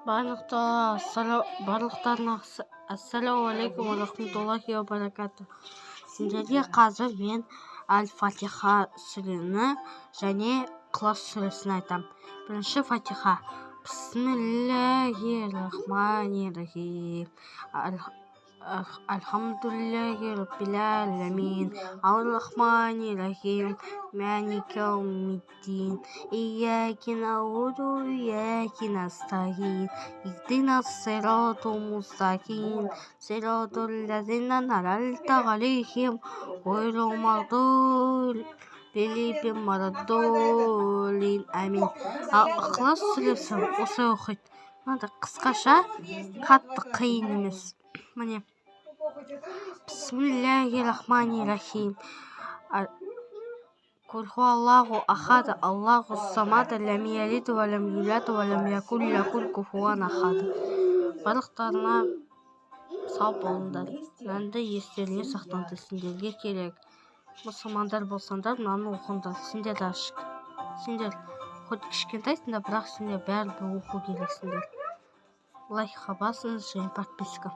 Барлықтарына ассалаумағалейкум ва рахматуллахи ва баракату. Сендерге қазір мен Аль-Фатиха сүрені және Ықылас сүресін айтам. Бірінші Фатиха. Бисмиллахир-рахманир-рахим. Алхамдулиллахи раббил аламин. Ар-рахманир-рахим. Малики яумиддин. Ийяки нa'буду ва ийяки наста'ин. Ихдинас сиратал мустақим. Сиратал лазина ан'амта алейхим ғайрил мағдуби алейхим валад-даллин. Амин. Ықылас сүресі осылай оқиды. Мынандай қысқаша, қатты қиын емес. Міне. Бисмиллахир-рахманир-рахим. Кул хуаллаху ахад, Аллаху самад, лам ялид ва лам юлад ва лам якун лаху куфуан ахад. Барлықтарына сау болыңдар. Мынаны естеріңе сақтаңдар, сендерге керек. Мұсылмандар болсаңдар, мынаны оқыңдар. Сендер хоть кішкентайсыңдар, бірақ сендер бәрібір оқу керексіңдер. Лайкқа басыңыз және подписка.